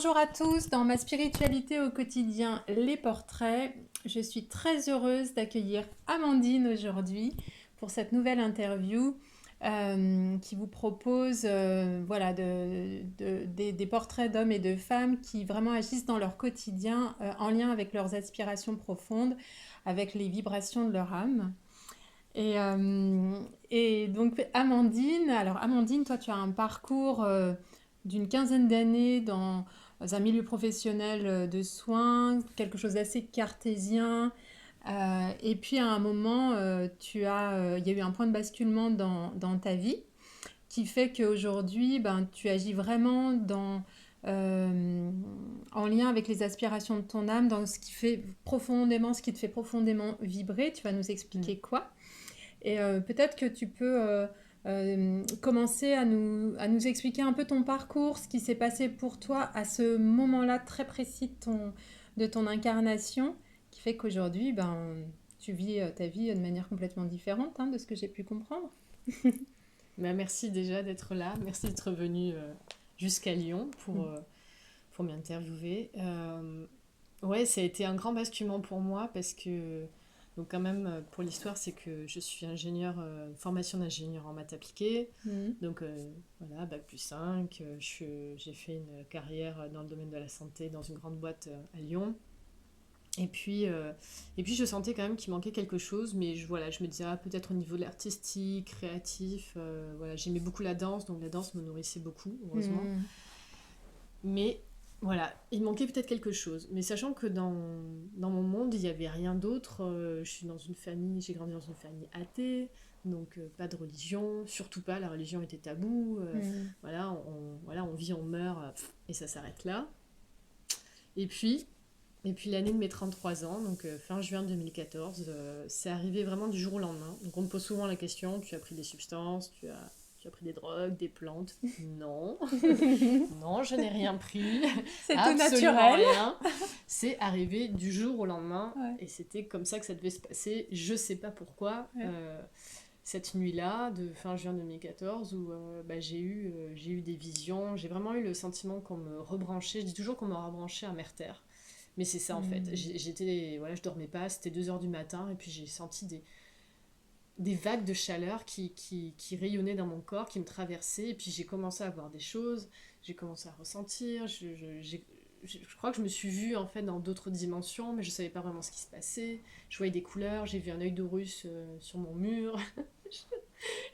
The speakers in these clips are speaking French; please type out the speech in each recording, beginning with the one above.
Bonjour à tous, dans ma spiritualité au quotidien, les portraits. Je suis très heureuse d'accueillir Amandine aujourd'hui pour cette nouvelle interview qui vous propose voilà, des portraits d'hommes et de femmes qui vraiment agissent dans leur quotidien en lien avec leurs aspirations profondes, avec les vibrations de leur âme. Et, euh, et donc Amandine, toi tu as un parcours d'une quinzaine d'années dans un milieu professionnel de soins, quelque chose d'assez cartésien. Et puis à un moment, il y a eu un point de basculement dans ta vie qui fait qu'aujourd'hui, ben, tu agis vraiment euh, en lien avec les aspirations de ton âme, dans ce qui te fait profondément vibrer. Tu vas nous expliquer quoi? Et peut-être que tu peux commencer à nous expliquer un peu ton parcours, ce qui s'est passé pour toi à ce moment-là très précis de ton incarnation, qui fait qu'aujourd'hui, ben, tu vis ta vie de manière complètement différente de ce que j'ai pu comprendre. Bah, merci déjà d'être là. Merci d'être venu jusqu'à Lyon pour m'interviewer. Ouais, ça a été un grand basculement pour moi parce que, donc quand même, pour l'histoire, c'est que je suis formation d'ingénieur en maths appliquées. Mhm. Donc voilà, bac+5. J'ai fait une carrière dans le domaine de la santé dans une grande boîte à Lyon. Et puis, euh, et puis je sentais quand même qu'il manquait quelque chose, mais voilà, je me disais peut-être au niveau de l'artistique, créatif, voilà, j'aimais beaucoup la danse, donc la danse me nourrissait beaucoup, heureusement. Mhm. Mais voilà, il manquait peut-être quelque chose. Mais sachant que dans mon monde, il n'y avait rien d'autre, j'ai grandi dans une famille athée, donc pas de religion, surtout pas, la religion était taboue, Mhm. voilà, on vit, on meurt, et ça s'arrête là. Et puis, et puis l'année de mes 33 ans, donc fin juin 2014, c'est arrivé vraiment du jour au lendemain. Donc on me pose souvent la question, tu as pris des substances, tu as pris des drogues, des plantes? Non, non, je n'ai rien pris, C'est tout absolument naturel. rien. C'est arrivé du jour au lendemain Ouais, et c'était comme ça que ça devait se passer. Je sais pas pourquoi. ouais. Cette nuit-là, de fin juin 2014, où j'ai eu des visions, j'ai vraiment eu le sentiment qu'on me rebranchait. Je dis toujours qu'on me rebranchait à Merterre. Mais c'est ça en fait. Mhm. Voilà, je dormais pas, c'était 2 heures du matin, et puis j'ai senti des vagues de chaleur qui rayonnaient dans mon corps, qui me traversaient, et puis j'ai commencé à voir des choses, j'ai commencé à ressentir, je crois que je me suis vue en fait dans d'autres dimensions, mais je savais pas vraiment ce qui se passait. Je voyais des couleurs, j'ai vu un œil d'Horus sur mon mur.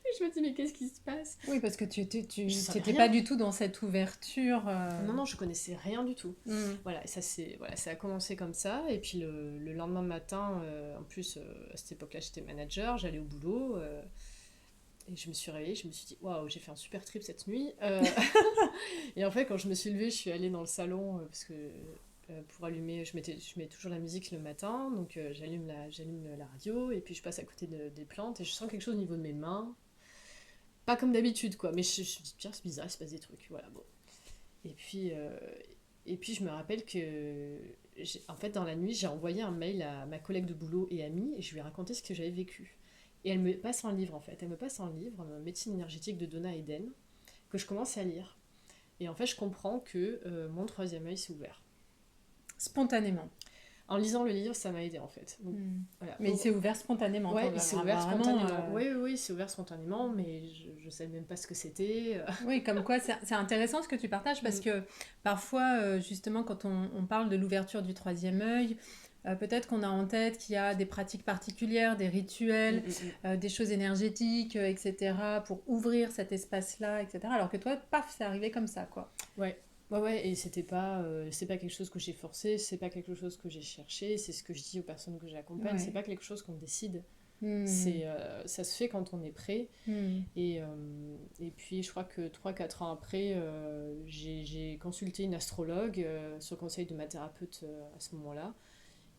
Et je me dis, mais qu'est-ce qui se passe? Oui, parce que Je savais t'étais pas rien. du tout dans cette ouverture. Non, non, je connaissais rien du tout. Mhm. Voilà, voilà, ça a commencé comme ça. Et puis le lendemain matin, en plus, à cette époque-là, j'étais manager, j'allais au boulot. Et je me suis réveillée, je me suis dit, waouh, j'ai fait un super trip cette nuit. Et en fait, quand je me suis levée, je suis allée dans le salon parce que pour allumer, je mets toujours la musique le matin. Donc j'allume la radio et puis je passe à côté des plantes et je sens quelque chose au niveau de mes mains. Pas comme d'habitude, quoi. Mais je me dis, tiens, c'est bizarre, il se passe des trucs. Voilà, bon. Et puis, euh, et puis je me rappelle que, en fait, dans la nuit, j'ai envoyé un mail à ma collègue de boulot et amie et je lui ai raconté ce que j'avais vécu. Et elle me passe un livre, en fait. Elle me passe un livre, Médecine énergétique de Donna Eden, que je commence à lire. Et en fait, je comprends que mon troisième œil s'est ouvert. Spontanément. En lisant le livre, ça m'a aidé, en fait. Donc, Hmm. voilà. Mais il s'est ouvert spontanément. Ouais, il s'est ouvert Vraiment, spontanément. Oui, oui, oui, il s'est ouvert spontanément, mais je ne savais même pas ce que c'était. oui, comme quoi c'est intéressant ce que tu partages parce Mm, que parfois, justement, quand on parle de l'ouverture du troisième œil, peut-être qu'on a en tête qu'il y a des pratiques particulières, des mm, rituels, mm, mm. des choses énergétiques, etc., pour ouvrir cet espace-là, etc. Alors que toi, paf, c'est arrivé comme ça, quoi. Ouais. Ouais, ouais, et c'est pas quelque chose que j'ai forcé, c'est pas quelque chose que j'ai cherché, c'est ce que je dis aux personnes que j'accompagne, c'est Ouais. pas quelque chose qu'on décide. Hmm. Ça se fait quand on est prêt. Hmm. Et puis, je crois que 3 4 ans après, j'ai consulté une astrologue sur conseil de ma thérapeute à ce moment-là.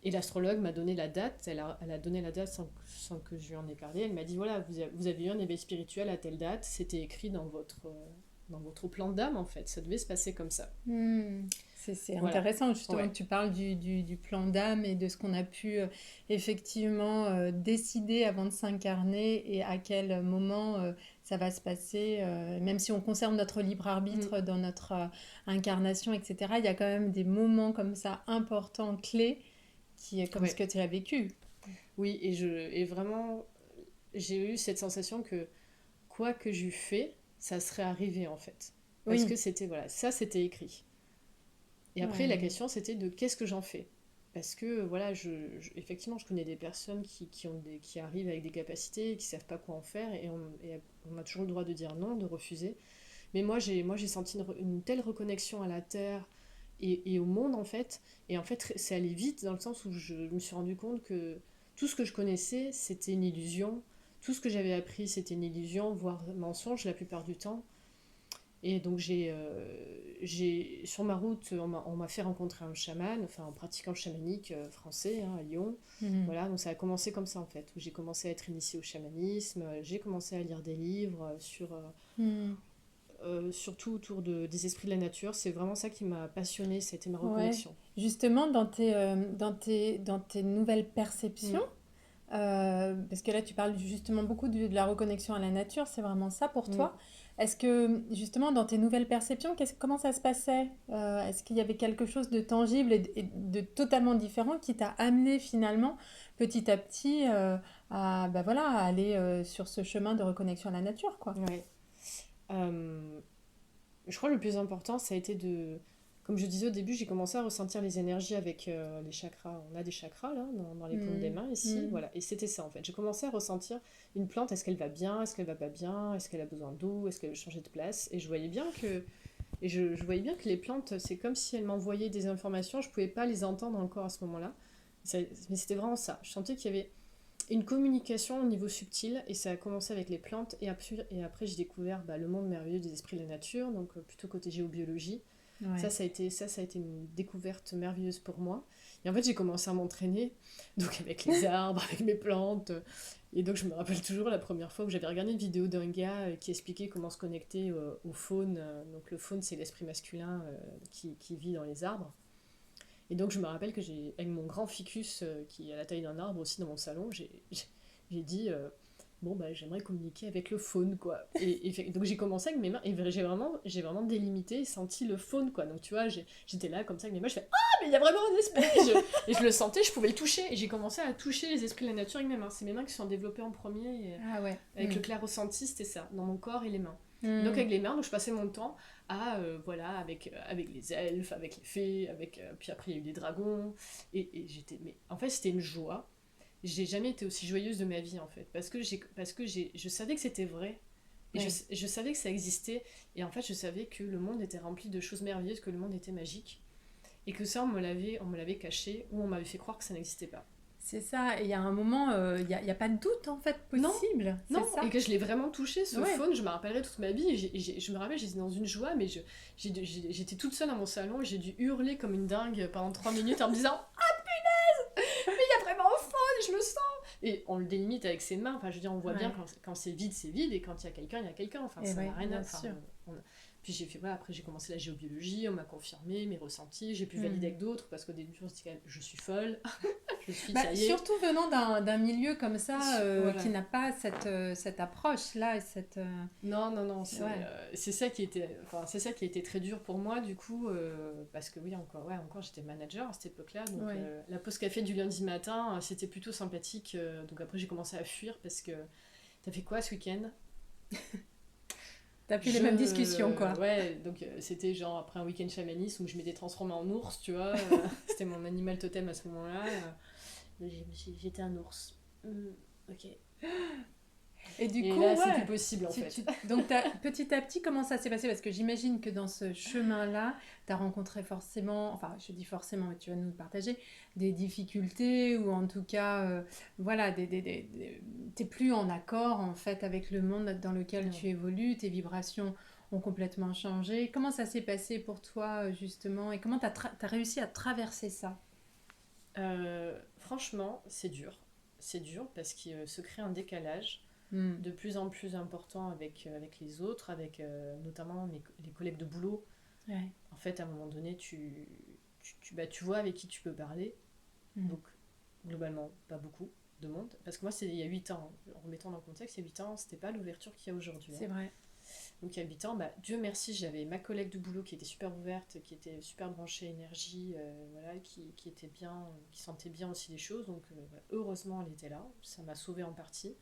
Et l'astrologue m'a donné la date, elle a donné la date sans que je lui en ai parlé. Elle m'a dit, voilà, vous avez eu un éveil spirituel à telle date, c'était écrit dans votre plan d'âme en fait, ça devait se passer comme ça. Hmm. C'est Voilà. intéressant justement Ouais. que tu parles du plan d'âme et de ce qu'on a pu effectivement décider avant de s'incarner et à quel moment ça va se passer. Même si on conserve notre libre Mm. arbitre dans notre incarnation, etc., il y a quand même des moments comme ça importants, clés, comme ce Ouais. que tu as vécu. Oui, et vraiment, j'ai eu cette sensation que quoi que j'eus fait, ça serait arrivé en fait. Parce que Oui, c'était, voilà, ça c'était écrit. Et après, la ouais. question c'était de qu'est-ce que j'en fais. Parce que, voilà, effectivement, je connais des personnes qui arrivent avec des capacités et qui savent pas quoi en faire, et on a toujours le droit de dire non, de refuser. Mais moi, j'ai senti une telle reconnexion à la Terre et au monde, en fait. Et en fait, c'est allé vite dans le sens où je me suis rendu compte que tout ce que je connaissais, c'était une illusion. Tout ce que j'avais appris, c'était une illusion, voire mensonge la plupart du temps. Et donc, sur ma route, on m'a fait rencontrer un chaman, enfin un pratiquant chamanique français, hein, à Lyon. Mhm. Voilà, donc ça a commencé comme ça, en fait, où j'ai commencé à être initiée au chamanisme, j'ai commencé à lire des livres Mhm. surtout autour des esprits de la nature. C'est vraiment ça qui m'a passionnée, c'était ma Ouais. reconnexion. Justement, dans tes nouvelles perceptions, Mm, parce que là, tu parles justement beaucoup de la reconnexion à la nature, c'est vraiment ça pour mm. toi. Est-ce que, justement, dans tes nouvelles perceptions, comment ça se passait? Est-ce qu'il y avait quelque chose de tangible et de totalement différent qui t'a amené finalement, petit à petit, bah voilà, à aller sur ce chemin de reconnexion à la nature, quoi? Ouais. Euh, je crois que le plus important, ça a été comme je disais au début, j'ai commencé à ressentir les énergies avec les chakras. On a des chakras là, dans les paumes des Hmm, mains ici, hmm. voilà. Et c'était ça en fait. J'ai commencé à ressentir une plante, est-ce qu'elle va bien, est-ce qu'elle va pas bien, est-ce qu'elle a besoin d'eau, est-ce qu'elle veut changer de place. Et je voyais bien que les plantes, c'est comme si elles m'envoyaient des informations, je pouvais pas les entendre encore à ce moment-là. Mais c'était vraiment ça. Je sentais qu'il y avait une communication au niveau subtil, et ça a commencé avec les plantes, et après j'ai découvert le monde merveilleux des esprits de la nature, donc plutôt côté géobiologie. Ouais. Ça a été une découverte merveilleuse pour moi. Et en fait, j'ai commencé à m'entraîner, donc avec les arbres, avec mes plantes. Et donc, je me rappelle toujours la première fois où j'avais regardé une vidéo d'un gars qui expliquait comment se connecter au faune. Donc, le faune, c'est l'esprit masculin qui vit dans les arbres. Et donc, je me rappelle que avec mon grand ficus qui est à la taille d'un arbre aussi dans mon salon, j'ai dit bon, bah, j'aimerais communiquer avec le faune, quoi. Donc, j'ai commencé avec mes mains et j'ai vraiment délimité et senti le faune, quoi. Donc, tu vois, j'étais là comme ça avec mes mains, je fais ah, mais il y a vraiment un esprit et je le sentais, je pouvais le toucher. Et j'ai commencé à toucher les esprits de la nature avec mes mains. C'est mes mains qui se sont développées en premier. Ah ouais. Avec Hmm. le clair ressenti, c'était ça, dans mon corps et les mains. Et donc Hmm. avec les mains, donc je passais mon temps voilà, avec les elfes, avec les fées, puis après il y a eu les dragons, et j'étais, mais en fait c'était une joie. J'ai jamais été aussi joyeuse de ma vie en fait, je savais que c'était vrai, et Ouais. je savais que ça existait, et en fait je savais que le monde était rempli de choses merveilleuses, que le monde était magique, et que ça on me l'avait caché, ou on m'avait fait croire que ça n'existait pas. C'est ça, et il y a un moment, y a pas de doute en fait Non, possible, c'est non, et ça? que je l'ai vraiment touché, ce Ouais, faune, je me rappellerai toute ma vie. Je me rappelle, j'étais dans une joie, mais j'étais toute seule à mon salon et j'ai dû hurler comme une dingue pendant 3 minutes en me disant mais il y a vraiment un faune, je le sens. Et on le délimite avec ses mains, enfin je veux dire, on voit bien ouais, quand c'est vide, et quand il y a quelqu'un, enfin et ça n'a ouais, rien à. bien Enfin, sûr. puis j'ai fait, voilà, après j'ai commencé la géobiologie, on m'a confirmé mes ressentis, j'ai pu valider Hmm. avec d'autres, parce qu'au début je me suis dit, je suis folle, Bah, ça y est. surtout venant d'un milieu comme ça, qui Voilà. n'a pas cette approche-là et cette... Non, non, non, ouais. c'est ça qui était, enfin, c'est ça qui a été très dur pour moi, du coup, parce que oui, encore j'étais manager à cette époque-là, donc Ouais. la pause café du lundi matin, c'était plutôt sympathique, donc après j'ai commencé à fuir parce que t'as fait quoi ce week-end? T'as plus les mêmes discussions, quoi. Ouais, donc c'était genre après un week-end chamanisme où je m'étais transformée en ours, tu vois, c'était mon animal totem à ce moment-là, j'étais un ours. Ok. Et du Et coup, là, c'est plus ouais. possible en fait. Donc, petit à petit, comment ça s'est passé? Parce que j'imagine que dans ce chemin-là, tu as rencontré forcément, enfin, je dis forcément, mais tu vas nous le partager, des difficultés ou en tout cas, voilà, t'es plus en accord en fait avec le monde dans lequel Non. tu évolues, tes vibrations ont complètement changé. Comment ça s'est passé pour toi, justement, et comment t'as réussi à traverser ça? Franchement, c'est dur. C'est dur parce qu'il se crée un décalage Hmm. de plus en plus important avec les autres, avec notamment les collègues de boulot. Ouais. En fait, à un moment donné, tu vois avec qui tu peux parler. Donc, globalement, pas beaucoup de monde. Parce que moi, c'est il y a 8 ans. En remettant dans le contexte, il y a 8 ans, c'était pas l'ouverture qu'il y a aujourd'hui. C'est vrai. Donc, il y a 8 ans, Dieu merci, j'avais ma collègue de boulot qui était super ouverte, qui était super branchée énergie, voilà, qui était bien, qui sentait bien aussi les choses. Donc, heureusement, elle était là. Ça m'a sauvée en partie.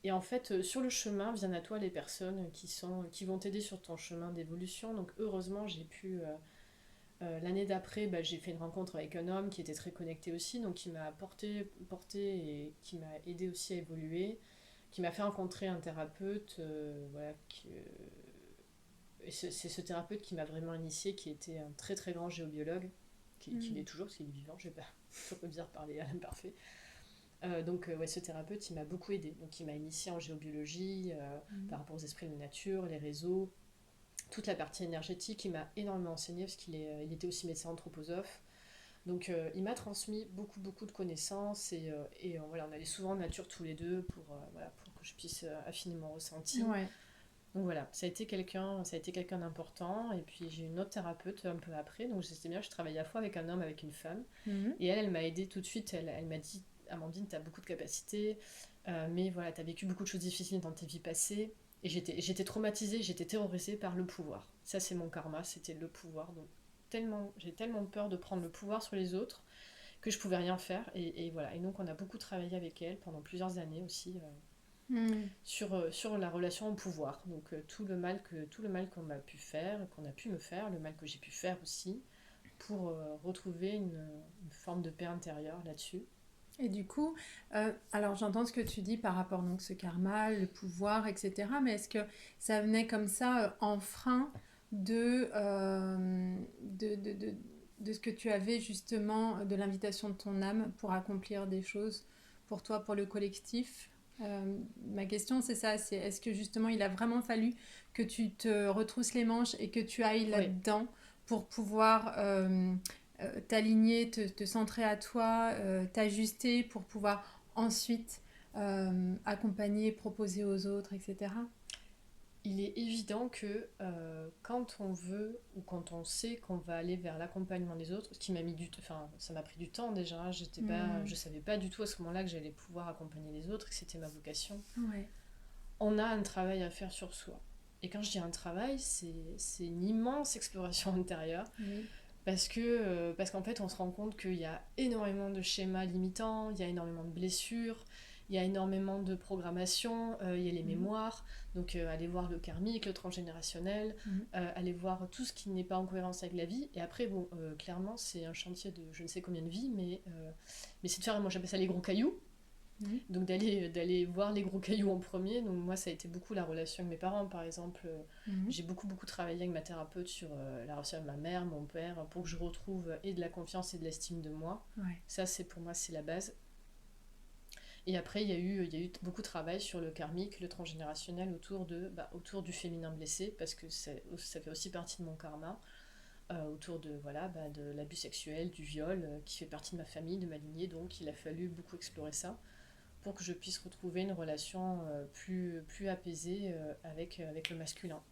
Et en fait, sur le chemin, viennent à toi les personnes qui vont t'aider sur ton chemin d'évolution. Donc, heureusement, j'ai pu. L'année d'après, j'ai fait une rencontre avec un homme qui était très connecté aussi, donc qui m'a porté et qui m'a aidé aussi à évoluer, qui m'a fait rencontrer un thérapeute, voilà, et c'est ce thérapeute qui m'a vraiment initié, qui était un très très grand géobiologue, qui l'est toujours, parce qu'il est vivant, je vais pas, c'est un peu bizarre de parler à l'imparfait. Donc ouais, ce thérapeute, il m'a beaucoup aidé, donc il m'a initié en géobiologie, par rapport aux esprits de la nature, les réseaux, toute la partie énergétique, il m'a énormément enseigné parce il était aussi médecin anthroposophe. Donc il m'a transmis beaucoup beaucoup de connaissances et voilà, on allait souvent en nature tous les deux voilà, pour que je puisse affiner mon ressenti. Ouais. Donc voilà, ça a été quelqu'un d'important. Et puis j'ai une autre thérapeute un peu après, donc c'était bien, je travaillais à la fois avec un homme, avec une femme. Et elle m'a aidée tout de suite, elle m'a dit, Amandine, tu as beaucoup de capacités, mais voilà, tu as vécu beaucoup de choses difficiles dans tes vies passées. Et j'étais traumatisée, j'étais terrorisée par le pouvoir. Ça, c'est mon karma, c'était le pouvoir. Donc, j'ai tellement peur de prendre le pouvoir sur les autres que je pouvais rien faire. Et voilà. Et donc, on a beaucoup travaillé avec elle pendant plusieurs années aussi sur la relation au pouvoir. Donc, tout le mal qu'on a pu faire, qu'on a pu me faire, le mal que j'ai pu faire aussi, pour retrouver une forme de paix intérieure là-dessus. Et du coup, alors j'entends ce que tu dis par rapport donc ce karma, le pouvoir, etc. Mais est-ce que ça venait comme ça en frein de, euh, de, de, de, de ce que tu avais justement, de l'invitation de ton âme pour accomplir des choses pour toi, pour le collectif? Ma question c'est ça, c'est est-ce que justement il a vraiment fallu que tu te retrousses les manches et que tu ailles Oui. là-dedans pour pouvoir t'aligner, te centrer à toi, t'ajuster pour pouvoir ensuite accompagner, proposer aux autres, etc. Il est évident que quand on veut ou quand on sait qu'on va aller vers l'accompagnement des autres, ce qui m'a mis enfin, ça m'a pris du temps déjà. Je savais pas du tout à ce moment-là que j'allais pouvoir accompagner les autres, que c'était ma vocation. Ouais. On a un travail à faire sur soi. Et quand je dis un travail, c'est une immense exploration intérieure Oui. parce qu'en fait, on se rend compte qu'il y a énormément de schémas limitants, il y a énormément de blessures, il y a énormément de programmation, il y a les mémoires. Donc, aller voir le karmique, le transgénérationnel, aller voir tout ce qui n'est pas en cohérence avec la vie. Et après, bon, clairement, c'est un chantier de je ne sais combien de vies, mais c'est de faire, moi j'appelle ça les gros cailloux. Donc d'aller voir les gros cailloux en premier. Donc moi ça a été beaucoup la relation avec mes parents par exemple. J'ai beaucoup beaucoup travaillé avec ma thérapeute sur la relation avec ma mère, mon père, pour que je retrouve et de la confiance et de l'estime de moi. Ouais. Ça c'est pour moi c'est la base. Et après il y a eu beaucoup de travail sur le karmique, le transgénérationnel autour du féminin blessé parce que ça fait aussi partie de mon karma. Autour de voilà de l'abus sexuel, du viol, qui fait partie de ma famille, de ma lignée, donc il a fallu beaucoup explorer ça pour que je puisse retrouver une relation plus apaisée avec le masculin.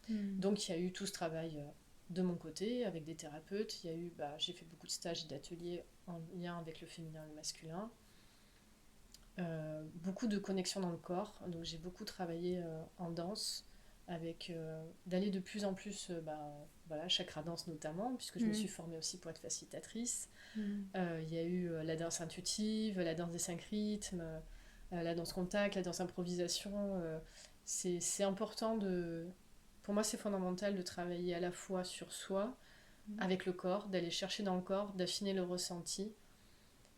Donc il y a eu tout ce travail de mon côté avec des thérapeutes. J'ai fait beaucoup de stages et d'ateliers en lien avec le féminin et le masculin. Beaucoup de connexions dans le corps. Donc j'ai beaucoup travaillé en danse avec d'aller de plus en plus voilà, chakra danse notamment puisque je me suis formée aussi pour être facilitatrice. Il y a eu la danse intuitive, la danse des 5 rythmes, la danse contact, la danse improvisation. C'est important pour moi c'est fondamental de travailler à la fois sur soi avec le corps, d'aller chercher dans le corps, d'affiner le ressenti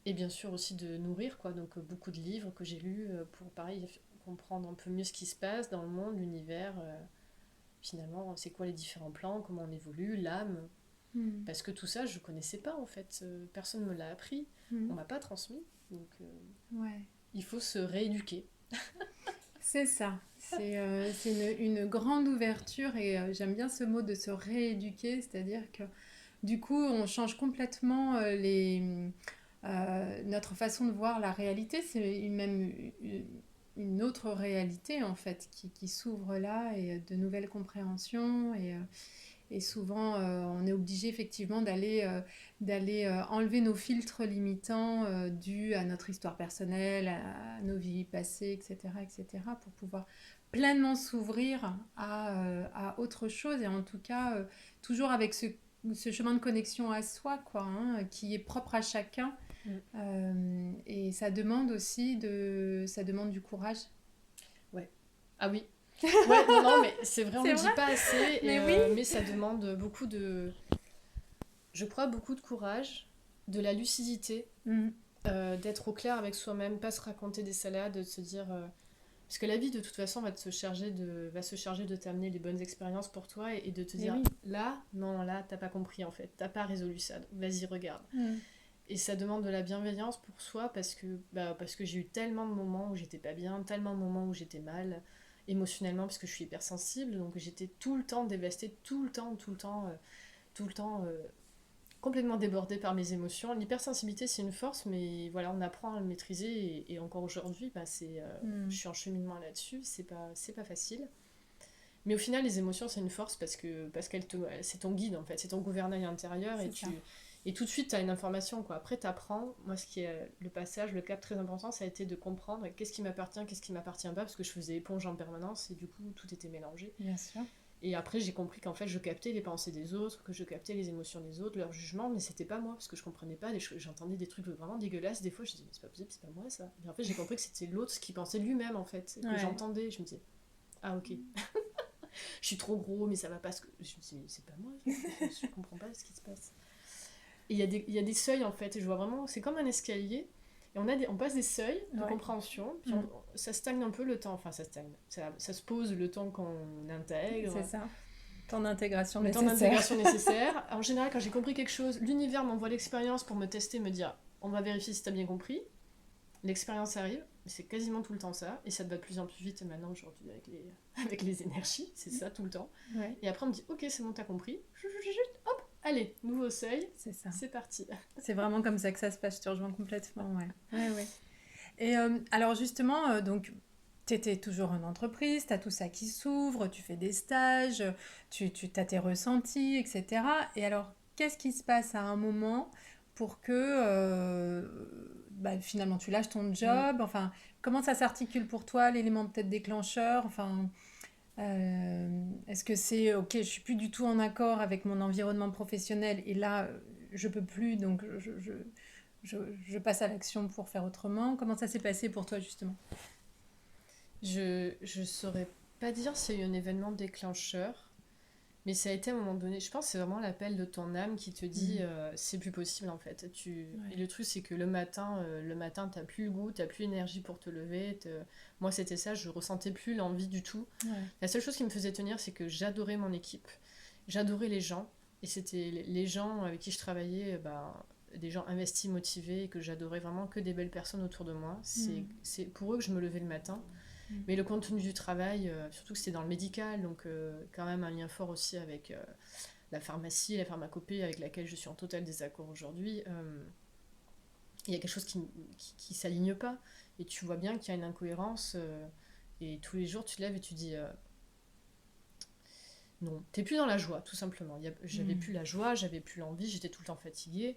et bien sûr aussi de nourrir quoi. Donc beaucoup de livres que j'ai lus pour pareil comprendre un peu mieux ce qui se passe dans le monde, l'univers, finalement c'est quoi les différents plans, comment on évolue, l'âme, parce que tout ça je connaissais pas en fait, personne me l'a appris, on m'a pas transmis, donc Ouais. il faut se rééduquer. C'est ça. C'est une grande ouverture et j'aime bien ce mot de se rééduquer, c'est-à-dire que du coup on change complètement notre façon de voir la réalité. C'est même une autre réalité en fait qui s'ouvre là et de nouvelles compréhensions et souvent on est obligé effectivement d'aller enlever nos filtres limitants dus à notre histoire personnelle, à nos vies passées, etc., pour pouvoir pleinement s'ouvrir à autre chose et en tout cas toujours avec ce chemin de connexion à soi, quoi, hein, qui est propre à chacun. Et ça demande aussi ça demande du courage. Ouais. Ah oui. Ouais, non, non, mais c'est vrai, on C'est le dit vrai. pas assez, Mais oui. mais ça demande je crois, beaucoup de courage, de la lucidité, Mm. d'être au clair avec soi-même, pas se raconter des salades, de se dire... Parce que la vie, de toute façon, va se charger de t'amener les bonnes expériences pour toi et de te Mais dire, oui. là, non, là, t'as pas compris en fait, t'as pas résolu ça, vas-y, regarde. Mm. Et ça demande de la bienveillance pour soi parce que j'ai eu tellement de moments où j'étais pas bien, tellement de moments où j'étais mal émotionnellement parce que je suis hypersensible, donc j'étais tout le temps dévastée, tout le temps complètement débordée par mes émotions. L'hypersensibilité c'est une force, mais voilà, on apprend à le maîtriser et encore aujourd'hui, je Mm. suis en cheminement là-dessus, c'est pas facile. Mais au final, les émotions, c'est une force parce c'est ton guide en fait, c'est ton gouvernail intérieur C'est ça. et tout de suite, tu as une information quoi. Après, tu apprends. Moi, ce qui est le cap très important, ça a été de comprendre qu'est-ce qui m'appartient, qu'est-ce qui m'appartient pas, parce que je faisais éponge en permanence et du coup, tout était mélangé. Bien sûr. Et après, j'ai compris qu'en fait, je captais les pensées des autres, que je captais les émotions des autres, leurs jugements, mais c'était pas moi parce que je comprenais pas. J'entendais des trucs vraiment dégueulasses. Des fois, je disais, mais c'est pas possible, c'est pas moi ça. Et en fait, j'ai compris que c'était l'autre qui pensait lui-même en fait, que Ouais. j'entendais. Je me disais, ah ok. Je suis trop gros, mais ça va pas. Je me suis dit, c'est pas moi, je comprends pas ce qui se passe. Et il y a des seuils en fait, et je vois vraiment, c'est comme un escalier, et on passe des seuils de Ouais. compréhension, puis Mm. ça stagne un peu le temps, enfin ça stagne, ça se pose le temps qu'on intègre, C'est ça. Temps d'intégration le temps nécessaire. d'intégration nécessaire. En général, quand j'ai compris quelque chose, l'univers m'envoie l'expérience pour me tester, me dire, on va vérifier si t'as bien compris. L'expérience arrive, c'est quasiment tout le temps ça, et ça te va de plus en plus vite maintenant aujourd'hui avec les énergies, c'est ça tout le temps. Ouais. Et après on me dit, ok c'est bon t'as compris, hop, allez, nouveau seuil, C'est ça. c'est parti. C'est vraiment comme ça que ça se passe. Je te rejoins complètement. Ouais. Ouais, ouais. Et alors justement, donc, tu étais toujours en entreprise, tu as tout ça qui s'ouvre, tu fais des stages, tu as tes ressentis, etc. Et alors, qu'est-ce qui se passe à un moment pour que finalement tu lâches ton Mm. job? Enfin, comment ça s'articule pour toi, l'élément peut-être déclencheur? Enfin, est-ce que c'est, ok, je suis plus du tout en accord avec mon environnement professionnel et là, je peux plus, donc je, je passe à l'action pour faire autrement. Comment ça s'est passé pour toi, justement? Je saurais pas dire s'il y a eu un événement déclencheur, mais ça a été à un moment donné, je pense que c'est vraiment l'appel de ton âme qui te dit Mhm. c'est plus possible en fait. Et Ouais. le truc c'est que le matin t'as plus le goût, t'as plus l'énergie pour te lever. Moi c'était ça, je ressentais plus l'envie du tout. Ouais. La seule chose qui me faisait tenir c'est que j'adorais mon équipe, j'adorais les gens, et c'était les gens avec qui je travaillais, des gens investis, motivés, et que j'adorais vraiment, que des belles personnes autour de moi. Mhm. C'est pour eux que je me levais le matin. Mhm. Mais le contenu du travail, surtout que c'était dans le médical, donc quand même un lien fort aussi avec la pharmacie, la pharmacopée avec laquelle je suis en total désaccord aujourd'hui, il y a quelque chose qui s'aligne pas. Et tu vois bien qu'il y a une incohérence. Et tous les jours, tu te lèves et tu dis non, t'es plus dans la joie, tout simplement. J'avais Mhm. plus la joie, j'avais plus l'envie, j'étais tout le temps fatiguée.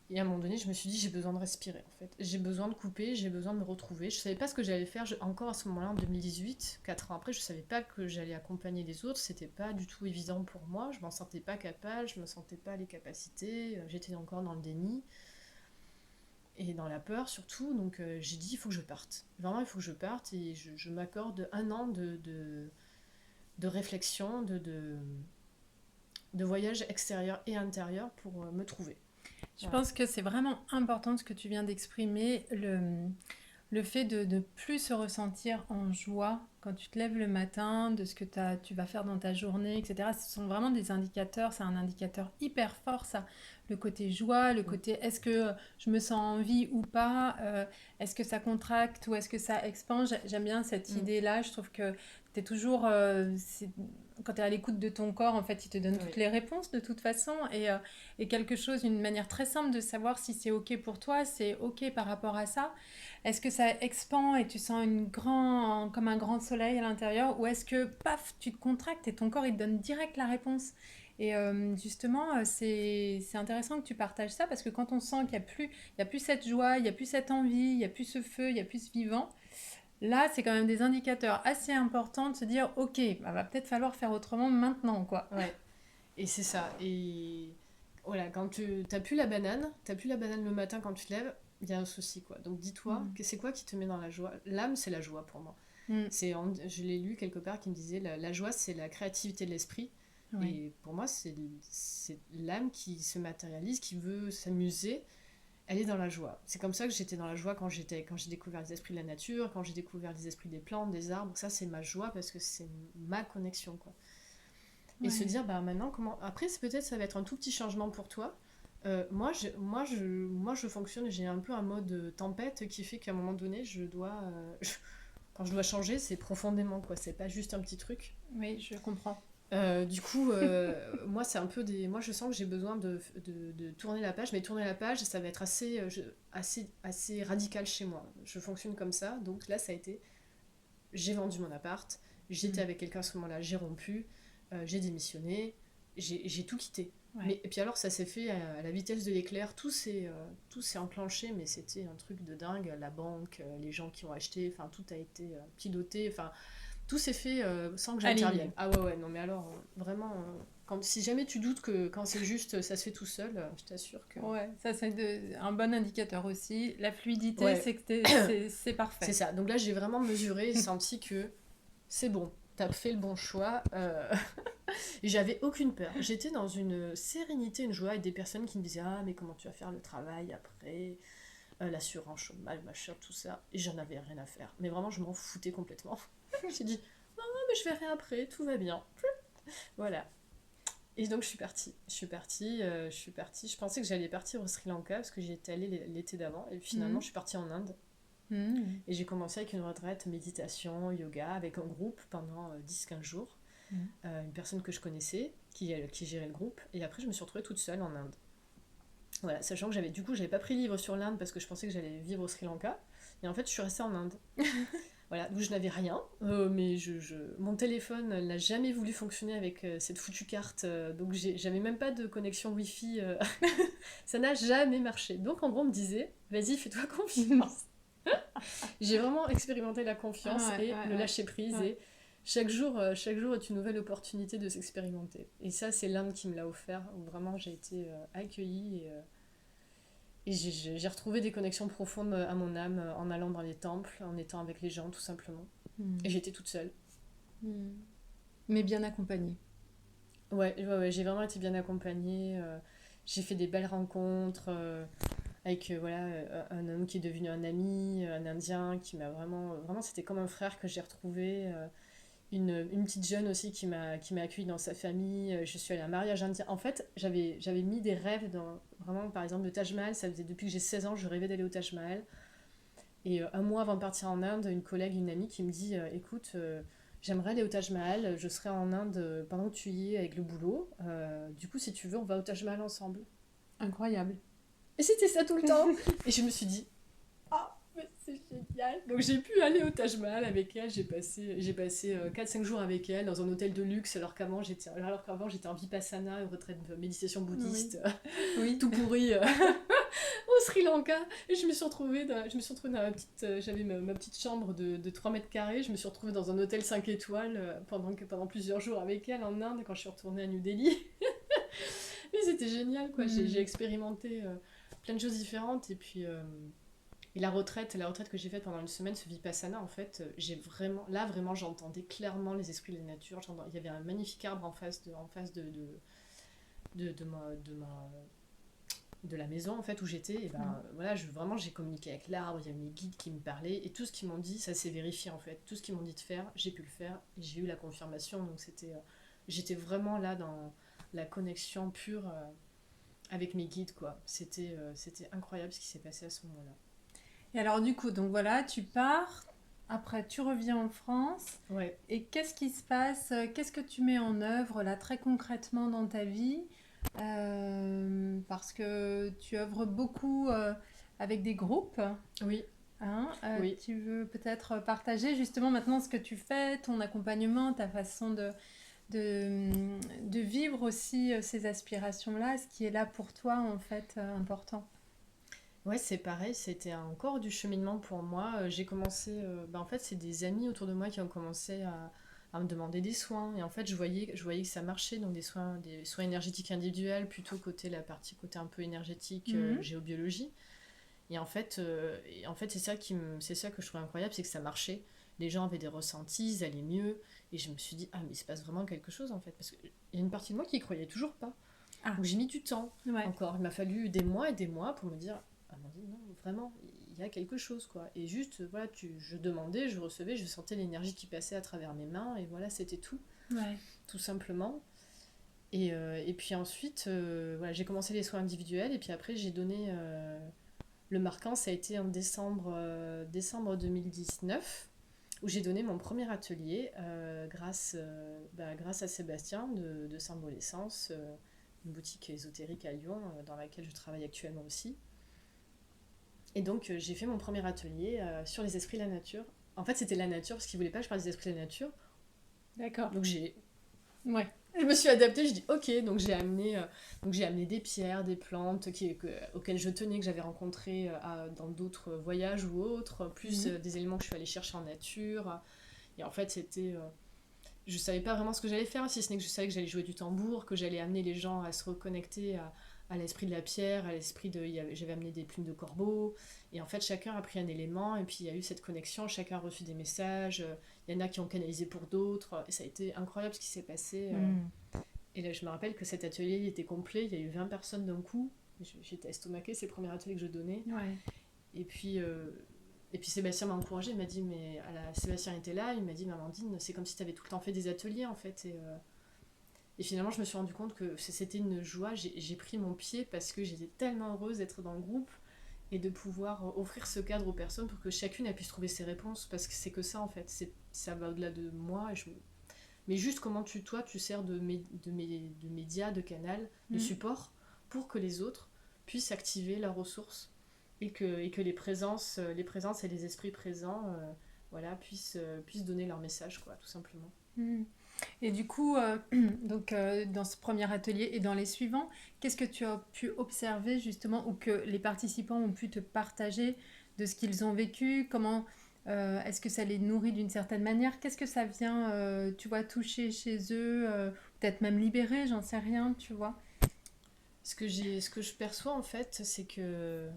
Et à un moment donné, je me suis dit, j'ai besoin de respirer, en fait. J'ai besoin de couper, j'ai besoin de me retrouver. Je savais pas ce que j'allais faire. Encore à ce moment-là, en 2018, 4 ans après, je savais pas que j'allais accompagner les autres. C'était pas du tout évident pour moi. Je m'en sentais pas capable, je me sentais pas les capacités. J'étais encore dans le déni et dans la peur surtout. Donc j'ai dit, il faut que je parte. Vraiment, il faut que je parte et je m'accorde un an de réflexion, de voyage extérieur et intérieur pour me trouver. Je Voilà. pense que c'est vraiment important ce que tu viens d'exprimer, le fait de ne plus se ressentir en joie quand tu te lèves le matin, de ce que tu vas faire dans ta journée, etc. Ce sont vraiment des indicateurs, c'est un indicateur hyper fort ça. Le côté joie, le Mm. côté est-ce que je me sens en vie ou pas, est-ce que ça contracte ou est-ce que ça expand. J'aime bien cette Mm. idée-là, je trouve que tu es toujours, quand tu es à l'écoute de ton corps, en fait, il te donne toutes Oui. les réponses de toute façon. Et quelque chose, une manière très simple de savoir si c'est OK pour toi, c'est OK par rapport à ça. Est-ce que ça expand et tu sens comme un grand soleil à l'intérieur, ou est-ce que, paf, tu te contractes et ton corps, il te donne direct la réponse? Et justement, c'est intéressant que tu partages ça parce que quand on sent il y a plus cette joie, il y a plus cette envie, il y a plus ce feu, il y a plus ce vivant, là, c'est quand même des indicateurs assez importants de se dire, ok, bah, va peut-être falloir faire autrement maintenant, quoi. Ouais. Et c'est ça. Et voilà, quand tu t'as plus la banane le matin quand tu te lèves, il y a un souci, quoi. Donc dis-toi Mm. que c'est quoi qui te met dans la joie. L'âme, c'est la joie pour moi. Mm. Je l'ai lu quelque part qui me disait la joie, c'est la créativité de l'esprit. Oui. Et pour moi, c'est l'âme qui se matérialise, qui veut s'amuser. Elle est dans la joie. C'est comme ça que j'étais dans la joie quand j'ai découvert les esprits de la nature, quand j'ai découvert les esprits des plantes, des arbres. Ça, c'est ma joie parce que c'est ma connexion, quoi. Et se Ouais. dire, bah maintenant, comment. Après, peut-être ça va être un tout petit changement pour toi. Moi, je fonctionne, j'ai un peu un mode tempête qui fait qu'à un moment donné, quand je dois changer, c'est profondément, quoi. C'est pas juste un petit truc. Oui, je comprends. Du coup, moi, c'est un peu des. Moi, je sens que j'ai besoin de tourner la page, mais tourner la page, ça va être assez radical chez moi. Je fonctionne comme ça, donc là, ça a été. J'ai vendu mon appart, j'étais Mm. avec quelqu'un à ce moment-là, j'ai rompu, j'ai démissionné, j'ai tout quitté. Ouais. Et puis alors, ça s'est fait à la vitesse de l'éclair, tout s'est enclenché, mais c'était un truc de dingue. La banque, les gens qui ont acheté, enfin, tout a été piloté, enfin, tout s'est fait sans que j'intervienne. Aligné. Ah ouais, ouais, non, mais alors, vraiment, si jamais tu doutes que quand c'est juste, ça se fait tout seul, je t'assure que. Ouais, ça c'est un bon indicateur aussi. La fluidité, Ouais, c'est c'est parfait. ça. Donc là, j'ai vraiment mesuré et senti que c'est bon, t'as fait le bon choix. Et j'avais aucune peur. J'étais dans une sérénité, une joie, avec des personnes qui me disaient ah, mais comment tu vas faire le travail après, l'assurance chômage, machin, tout ça. Et j'en avais rien à faire. Mais vraiment, je m'en foutais complètement. J'ai dit non, mais je verrai après, tout va bien. Voilà. Et donc je suis partie. Je suis partie. Je pensais que j'allais partir au Sri Lanka parce que j'y étais allée l'été d'avant. Et finalement, Mm. je suis partie en Inde. Mm. Et j'ai commencé avec une retraite méditation, yoga, avec un groupe pendant 10-15 jours. Mm. Une personne que je connaissais qui gérait le groupe. Et après, je me suis retrouvée toute seule en Inde. Voilà, sachant que j'avais pas pris livre sur l'Inde parce que je pensais que j'allais vivre au Sri Lanka. Et en fait, je suis restée en Inde. Voilà, où je n'avais rien, mais mon téléphone n'a jamais voulu fonctionner avec cette foutue carte, donc j'avais même pas de connexion Wi-Fi, ça n'a jamais marché. Donc en gros, on me disait, vas-y, fais-toi confiance. J'ai vraiment expérimenté la confiance Ah ouais, et le ouais, lâcher prise, ouais. et chaque jour est une nouvelle opportunité de s'expérimenter. Et ça, c'est l'Inde qui me l'a offert, où vraiment j'ai été accueillie et j'ai retrouvé des connexions profondes à mon âme en allant dans les temples, en étant avec les gens, tout simplement. Et Mm. j'étais toute seule. Mm. Mais bien accompagné. Ouais, ouais, ouais, j'ai vraiment été bien accompagnée. J'ai fait des belles rencontres avec voilà, un homme qui est devenu un ami, un Indien qui m'a vraiment, c'était comme un frère que j'ai retrouvé. Une petite jeune aussi qui m'a accueillie dans sa famille. Je suis allée à un mariage indien. En fait, j'avais mis des rêves dans. Vraiment, par exemple, le Taj Mahal, ça faisait depuis que j'ai 16 ans, je rêvais d'aller au Taj Mahal. Et un mois avant de partir en Inde, une collègue, une amie qui me dit écoute, j'aimerais aller au Taj Mahal, je serai en Inde pendant que tu y es avec le boulot. Du coup, si tu veux, on va au Taj Mahal ensemble. Incroyable. Et c'était ça tout le temps. Et je me suis dit ah, mais c'est génial. Donc j'ai pu aller au Taj Mahal avec elle. J'ai passé 4-5 jours avec elle dans un hôtel de luxe, alors qu'avant j'étais en Vipassana, une retraite de méditation Oui. bouddhiste, Oui. tout pourri. Au Sri Lanka. Et je me suis retrouvée dans j'avais ma petite chambre de 3 mètres carrés. Je me suis retrouvée dans un hôtel 5 étoiles pendant plusieurs jours avec elle en Inde quand je suis retournée à New Delhi. Mais c'était génial, quoi. J'ai Mm. expérimenté plein de choses différentes. Et puis, et la retraite que j'ai faite pendant une semaine, ce Vipassana, en fait, vraiment, j'entendais clairement les esprits de la nature. Il y avait un magnifique arbre en face de la maison en fait où j'étais. Et Mm. ben voilà, vraiment j'ai communiqué avec l'arbre, il y a mes guides qui me parlaient et tout ce qu'ils m'ont dit, ça s'est vérifié en fait. Tout ce qu'ils m'ont dit de faire, j'ai pu le faire et j'ai eu la confirmation. Donc j'étais vraiment là dans la connexion pure avec mes guides, quoi. C'était incroyable ce qui s'est passé à ce moment-là. Et alors du coup, donc voilà, tu pars, Après, tu reviens en France. Ouais. Et qu'est-ce qui se passe? Qu'est-ce que tu mets en œuvre là très concrètement dans ta vie? Parce que tu œuvres beaucoup avec des groupes. Oui, Hein, oui. tu veux peut-être partager justement maintenant ce que tu fais, ton accompagnement, ta façon de vivre aussi ces aspirations-là, ce qui est là pour toi en fait important. Ouais, c'est pareil, c'était encore du cheminement pour moi. J'ai commencé, en fait, c'est des amis autour de moi qui ont commencé à me demander des soins. Et en fait, je voyais que ça marchait, donc des soins énergétiques individuels, plutôt côté la partie côté un peu énergétique, Mhm. géobiologie. Et en fait, c'est ça que je trouvais incroyable, c'est que ça marchait. Les gens avaient des ressentis, ils allaient mieux. Et je me suis dit, ah, mais il se passe vraiment quelque chose en fait. Parce qu'il y a une partie de moi qui y croyait toujours pas. Ah, Donc j'ai mis du temps ouais. encore. Il m'a fallu des mois et des mois pour me dire, Amandine, non, vraiment, il y a quelque chose quoi. Et juste, voilà, je demandais, je recevais, je sentais l'énergie qui passait à travers mes mains. Et voilà, c'était tout, Ouais. tout simplement. Et puis ensuite, voilà, j'ai commencé les soins individuels. Et puis après, j'ai donné. Le marquant, ça a été en décembre 2019, où j'ai donné mon premier atelier grâce à Sébastien de Symbolessence, une boutique ésotérique à Lyon dans laquelle je travaille actuellement aussi. Et donc j'ai fait mon premier atelier sur les esprits de la nature. En fait, c'était la nature parce qu'il voulait pas que je parle des esprits de la nature. D'accord. Donc Ouais. je me suis adaptée, je dis ok, donc j'ai amené des pierres, des plantes auxquelles je tenais, que j'avais rencontrées dans d'autres voyages ou autres, plus Mhm. des éléments que je suis allée chercher en nature. Et en fait, je savais pas vraiment ce que j'allais faire, si ce n'est que je savais que j'allais jouer du tambour, que j'allais amener les gens à se reconnecter à l'esprit de la pierre, à l'esprit de. J'avais amené des plumes de corbeau, et en fait chacun a pris un élément, et puis il y a eu cette connexion, chacun a reçu des messages, il y en a qui ont canalisé pour d'autres, et ça a été incroyable ce qui s'est passé. Mhm. Et là je me rappelle que cet atelier il était complet, il y a eu 20 personnes d'un coup, j'étais estomaquée, c'est le premier atelier que je donnais, Ouais. et puis, euh, et puis Sébastien m'a encouragée, il m'a dit, Sébastien était là, il m'a dit, mais Amandine, c'est comme si tu avais tout le temps fait des ateliers en fait. Et finalement, je me suis rendu compte que c'était une joie, j'ai pris mon pied parce que j'étais tellement heureuse d'être dans le groupe et de pouvoir offrir ce cadre aux personnes pour que chacune elle puisse trouver ses réponses, parce que c'est que ça en fait, ça va au-delà de moi. Mais juste comment toi tu sers de média, de canal, de Mhm. support pour que les autres puissent activer leurs ressources et que les présences et les esprits présents voilà, puissent donner leur message, quoi, tout simplement. Mhm. Et du coup, donc dans ce premier atelier et dans les suivants, qu'est-ce que tu as pu observer justement ou que les participants ont pu te partager de ce qu'ils ont vécu? Comment est-ce que ça les nourrit d'une certaine manière? Qu'est-ce que ça vient, tu vois, toucher chez eux, peut-être même libérer, j'en sais rien, tu vois? Ce que je perçois en fait, c'est que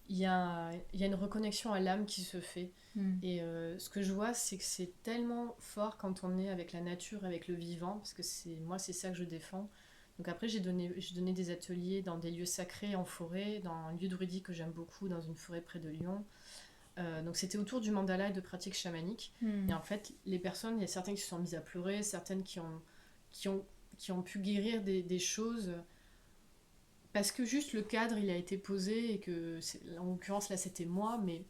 il y a une reconnexion à l'âme qui se fait. Mm. Et ce que je vois, c'est que c'est tellement fort quand on est avec la nature, avec le vivant, parce que c'est ça que je défends. Donc après, j'ai donné des ateliers dans des lieux sacrés, en forêt, dans un lieu druidique que j'aime beaucoup, dans une forêt près de Lyon. Donc c'était autour du mandala et de pratiques chamaniques. Et Mm. en fait, les personnes, il y a certaines qui se sont mises à pleurer, certaines qui ont, qui ont pu guérir des choses parce que juste le cadre il a été posé et que en l'occurrence là c'était moi, mais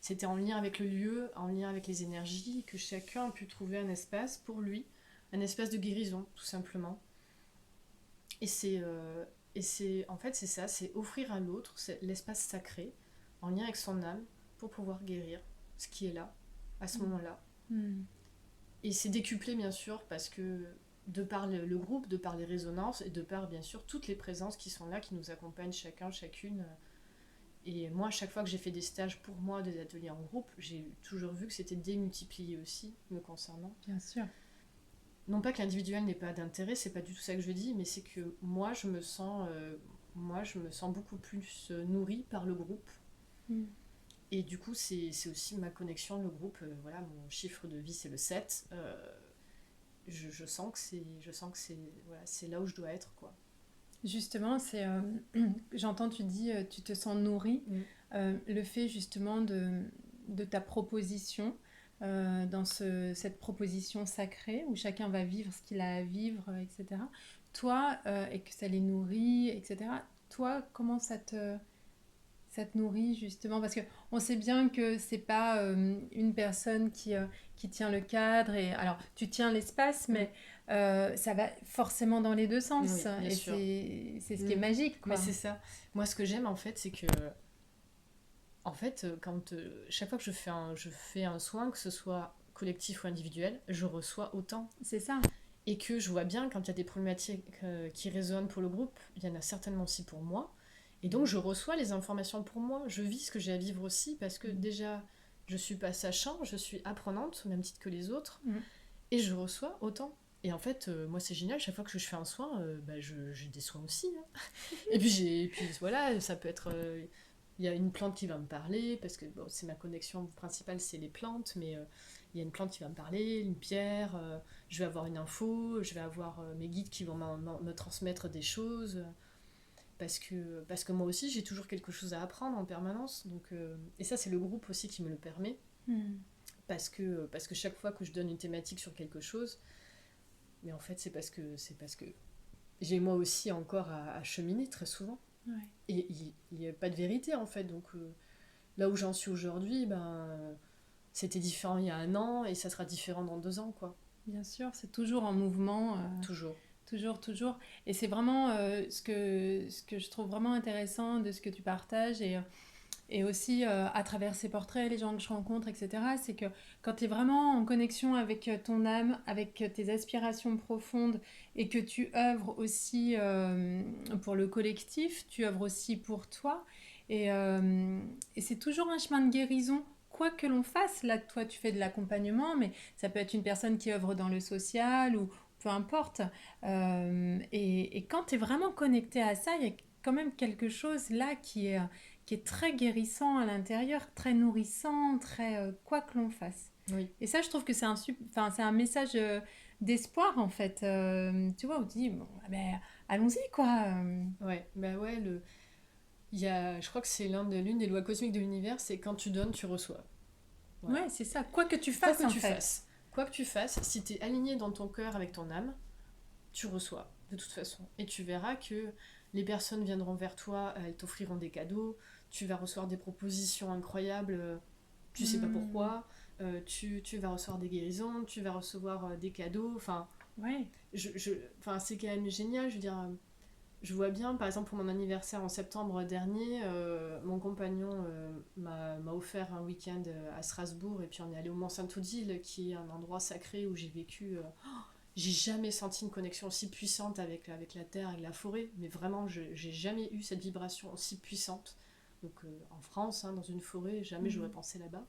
c'était en lien avec le lieu, en lien avec les énergies, que chacun a pu trouver un espace pour lui, un espace de guérison tout simplement. Et en fait c'est ça, c'est offrir à l'autre l'espace sacré en lien avec son âme pour pouvoir guérir ce qui est là à ce moment-là. Mm. Et c'est décuplé bien sûr parce que de par le groupe, de par les résonances et de par bien sûr toutes les présences qui sont là, qui nous accompagnent chacun, chacune. Et moi, à chaque fois que j'ai fait des stages pour moi, des ateliers en groupe, j'ai toujours vu que c'était démultiplié aussi, me concernant. Bien sûr. Non pas que l'individuel n'ait pas d'intérêt, c'est pas du tout ça que je dis, mais c'est que moi, je me sens beaucoup plus nourrie par le groupe. Mm. Et du coup, c'est aussi ma connexion, le groupe. Voilà, mon chiffre de vie, c'est le 7. Je sens que c'est voilà, c'est là où je dois être, quoi. Justement, j'entends, tu dis, tu te sens nourri. Mm. Le fait justement de ta proposition, dans cette proposition sacrée où chacun va vivre ce qu'il a à vivre, etc. Toi, et que ça les nourrit, etc. Toi, comment ça te nourrit justement parce que on sait bien que c'est pas une personne qui tient le cadre et alors tu tiens l'espace mais ça va forcément dans les deux sens Oui, bien et sûr. c'est ce qui est magique Mais quoi. c'est ça. Moi, ce que j'aime, en fait, c'est que en fait, quand, chaque fois que je fais un soin, que ce soit collectif ou individuel, je reçois autant. C'est ça. Et que je vois bien quand il y a des problématiques qui résonnent pour le groupe, il y en a certainement aussi pour moi. Et donc je reçois les informations pour moi. Je vis ce que j'ai à vivre aussi parce que déjà, je suis pas sachant, je suis apprenante, au même titre que les autres. Mm. Et je reçois autant. Et en fait, moi c'est génial, chaque fois que je fais un soin, j'ai des soins aussi. Hein. Et puis voilà, ça peut être... il y a une plante qui va me parler, parce que bon, c'est ma connexion principale, c'est les plantes, mais il y a une plante qui va me parler, une pierre, je vais avoir une info, je vais avoir mes guides qui vont me transmettre des choses, parce que moi aussi j'ai toujours quelque chose à apprendre en permanence, donc, et ça c'est le groupe aussi qui me le permet, Mm. parce que chaque fois que je donne une thématique sur quelque chose, mais en fait c'est parce que j'ai moi aussi encore à cheminer très souvent. Ouais. Et il n'y a pas de vérité en fait. Donc là où j'en suis aujourd'hui, c'était différent il y a un an et ça sera différent dans 2 ans, quoi. Bien sûr, c'est toujours en mouvement. Toujours. Toujours, toujours. Et c'est vraiment ce que je trouve vraiment intéressant de ce que tu partages et aussi à travers ces portraits, les gens que je rencontre, etc. C'est que quand tu es vraiment en connexion avec ton âme, avec tes aspirations profondes et que tu œuvres aussi pour le collectif, tu œuvres aussi pour toi. Et, euh, et c'est toujours un chemin de guérison. Quoi que l'on fasse, là toi tu fais de l'accompagnement, mais ça peut être une personne qui œuvre dans le social ou peu importe. Et quand tu es vraiment connecté à ça, il y a quand même quelque chose là qui est très guérissant à l'intérieur, très nourrissant, très quoi que l'on fasse. Oui. Et ça, je trouve que enfin, c'est un message d'espoir en fait. Tu vois, où tu dis, bon, ah ben, allons-y quoi. Ouais, bah ouais, je crois que c'est l'une des lois cosmiques de l'univers, c'est quand tu donnes, tu reçois. Voilà. Ouais, c'est ça. Quoi que tu Quoi fasses que en tu fait. fasses, quoi que tu fasses, si tu es aligné dans ton cœur avec ton âme, tu reçois, de toute façon. Et tu verras que les personnes viendront vers toi, elles t'offriront des cadeaux, tu vas recevoir des propositions incroyables, tu sais pas Hmm. pourquoi, tu vas recevoir des guérisons, tu vas recevoir des cadeaux, enfin, Ouais. enfin c'est quand même génial, je veux dire, je vois bien, par exemple pour mon anniversaire en septembre dernier, mon compagnon m'a offert un week-end à Strasbourg, et puis on est allé au Mont-Saint-Odile, qui est un endroit sacré où j'ai vécu... j'ai jamais senti une connexion aussi puissante avec la terre, avec la forêt, mais vraiment, j'ai jamais eu cette vibration aussi puissante. Donc en France, hein, dans une forêt, jamais j'aurais Hmm. pensé là-bas.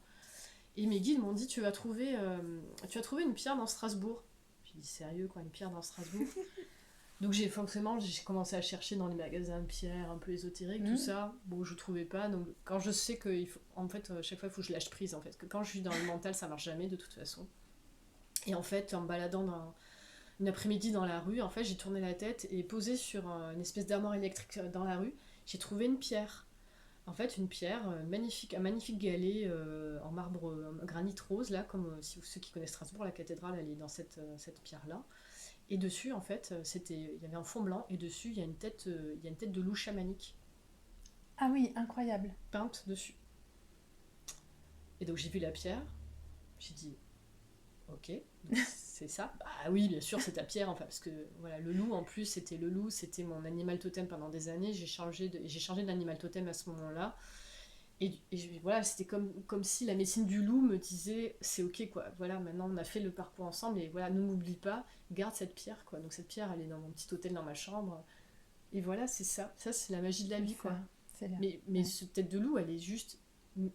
Et mes guides m'ont dit, tu vas trouver une pierre dans Strasbourg. J'ai dit, sérieux, quoi, une pierre dans Strasbourg? Donc forcément, j'ai commencé à chercher dans les magasins de pierres un peu ésotériques, tout Hmm. ça. Bon, je trouvais pas. Donc quand je sais que, en fait, chaque fois, il faut que je lâche prise, en fait. Que quand je suis dans le mental, ça marche jamais, de toute façon. Et en fait, en me baladant une après-midi dans la rue, en fait, j'ai tourné la tête et posé sur une espèce d'armoire électrique dans la rue, j'ai trouvé une pierre. En fait, une pierre magnifique, un magnifique galet en marbre granit rose, là, comme si ceux qui connaissent Strasbourg, la cathédrale, elle est dans cette pierre-là. Et dessus, en fait, il y avait un fond blanc, et dessus, il y a une tête de loup chamanique Ah oui, incroyable. peinte dessus. Et donc j'ai vu la pierre, j'ai dit, ok, donc c'est ça. Bah oui, bien sûr, c'est ta pierre, enfin, parce que voilà, le loup, en plus, c'était le loup, c'était mon animal totem pendant des années. J'ai changé d'animal totem à ce moment-là. Voilà, c'était comme si la médecine du loup me disait, c'est ok, quoi. Voilà, maintenant on a fait le parcours ensemble, et voilà, ne m'oublie pas, garde cette pierre, quoi. Donc cette pierre, elle est dans mon petit hôtel dans ma chambre. Et voilà, c'est ça. Ça, c'est la magie de la C'est vie, ça. quoi. C'est bien. Mais Ouais. cette tête de loup, elle est juste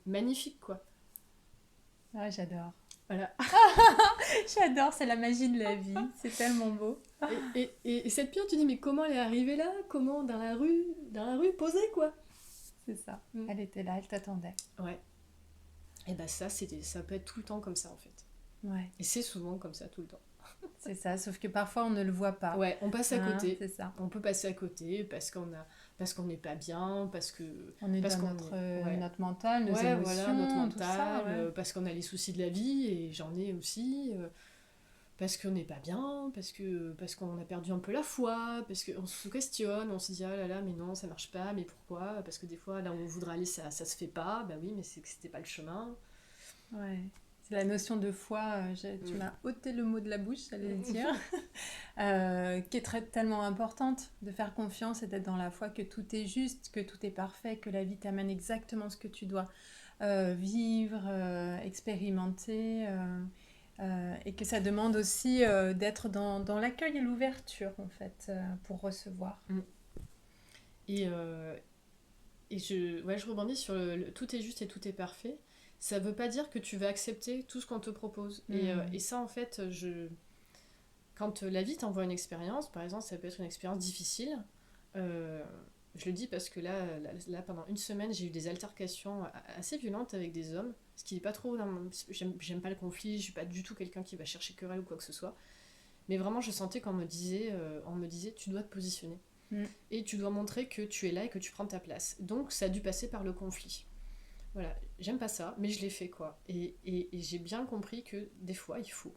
magnifique, quoi. Ouais, j'adore. Voilà. J'adore, c'est la magie de la vie. C'est tellement beau. Et cette pierre, tu dis, mais comment elle est arrivée là? Comment dans la rue, posée, quoi. C'est ça. Mm. Elle était là, elle t'attendait. Ouais. Et bah ça peut être tout le temps comme ça, en fait. Ouais, Et c'est souvent comme ça, tout le temps. c'est ça. Sauf que parfois on ne le voit pas. Ouais, on passe à Hein, côté. c'est ça. On peut passer à côté parce qu'on n'est pas bien, On est parce dans qu'on est, ouais. notre mental, nos Ouais, voilà, notre émotions, tout ça. mental, Ouais. parce qu'on a les soucis de la vie, et j'en ai aussi. parce qu'on n'est pas bien, parce qu'on a perdu un peu la foi, parce qu'on se questionne, on se dit ah là là, mais non, ça marche pas, mais pourquoi? Parce que des fois, là où on voudrait aller, ça se fait pas. Bah oui, mais c'est que c'était pas le chemin. Ouais. C'est la notion de foi, tu Mm. m'as ôté le mot de la bouche, j'allais le dire, qui est tellement importante, de faire confiance et d'être dans la foi que tout est juste, que tout est parfait, que la vie t'amène exactement ce que tu dois vivre, expérimenter, et que ça demande aussi d'être dans l'accueil et l'ouverture, en fait, pour recevoir. Mm. Et, je rebondis sur tout est juste et tout est parfait. Ça veut pas dire que tu vas accepter tout ce qu'on te propose. Et ça, en fait, quand la vie t'envoie une expérience, par exemple, ça peut être une expérience difficile. euh, je le dis parce que là, pendant une semaine, j'ai eu des altercations assez violentes avec des hommes. Ce qui n'est pas trop. J'aime pas le conflit, je suis pas du tout quelqu'un qui va chercher querelle ou quoi que ce soit. Mais vraiment, je sentais on me disait, tu dois te positionner. Mm. Et tu dois montrer que tu es là et que tu prends ta place. Donc, ça a dû passer par le conflit. Voilà, j'aime pas ça, mais je l'ai fait quoi. Et j'ai bien compris que des fois, il faut.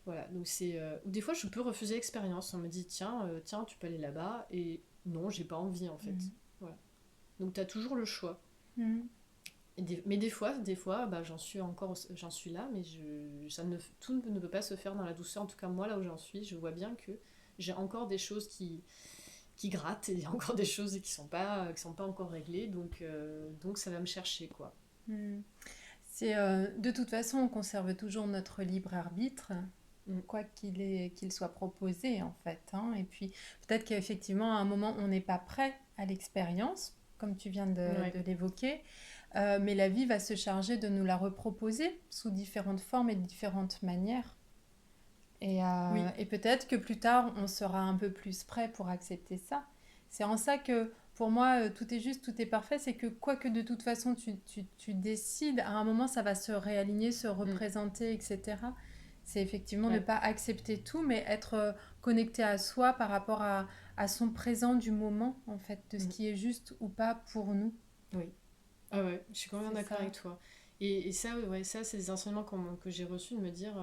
Voilà, donc c'est. Ou des fois, je peux refuser l'expérience. On me dit, tiens, tu peux aller là-bas. Et non, j'ai pas envie en fait. Mm. Voilà. Donc, tu as toujours le choix. Mm. Mais des fois bah, j'en suis là, mais tout ne peut pas se faire dans la douceur. En tout cas, moi, là où j'en suis, je vois bien que j'ai encore des choses qui grattent et il y a encore des choses qui sont pas encore réglées. Donc ça va me chercher, quoi. Mm. C'est, de toute façon, on conserve toujours notre libre arbitre, Mm. quoi qu'il soit proposé, en fait, hein. Et puis, peut-être qu'effectivement, à un moment, on n'est pas prêt à l'expérience, comme tu viens Ouais. de l'évoquer, mais la vie va se charger de nous la reproposer sous différentes formes et de différentes manières. Oui. Et peut-être que plus tard, on sera un peu plus prêt pour accepter ça. C'est en ça que, pour moi, tout est juste, tout est parfait. C'est que quoi que de toute façon tu décides, à un moment, ça va se réaligner, se Mm. représenter, etc. C'est effectivement ne Ouais. pas accepter tout, mais être connecté à soi par rapport à son présent du moment, en fait, de ce Mm. qui est juste ou pas pour nous. Oui. Ah ouais, je suis complètement C'est d'accord ça. avec toi. Et ça, ouais, ça, c'est des enseignements que j'ai reçus de me dire.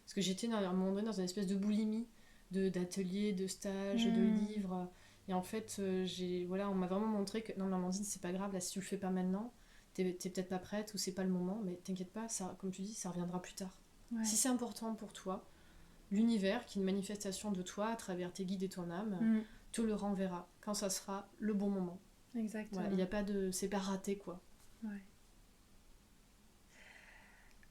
Parce que j'étais à un moment donné dans une espèce de boulimie d'ateliers, de stages, de Hmm. livres. Et en fait, voilà, on m'a vraiment montré que non, mais Amandine, c'est pas grave, là, si tu le fais pas maintenant, t'es peut-être pas prête ou c'est pas le moment, mais t'inquiète pas, ça, comme tu dis, ça reviendra plus tard. Si Ouais. c'est important pour toi, l'univers, qui est une manifestation de toi à travers tes guides et ton âme, Hmm. te le renverra quand ça sera le bon moment. Voilà, il y Exactement. a pas de. C'est pas raté, quoi. Ouais.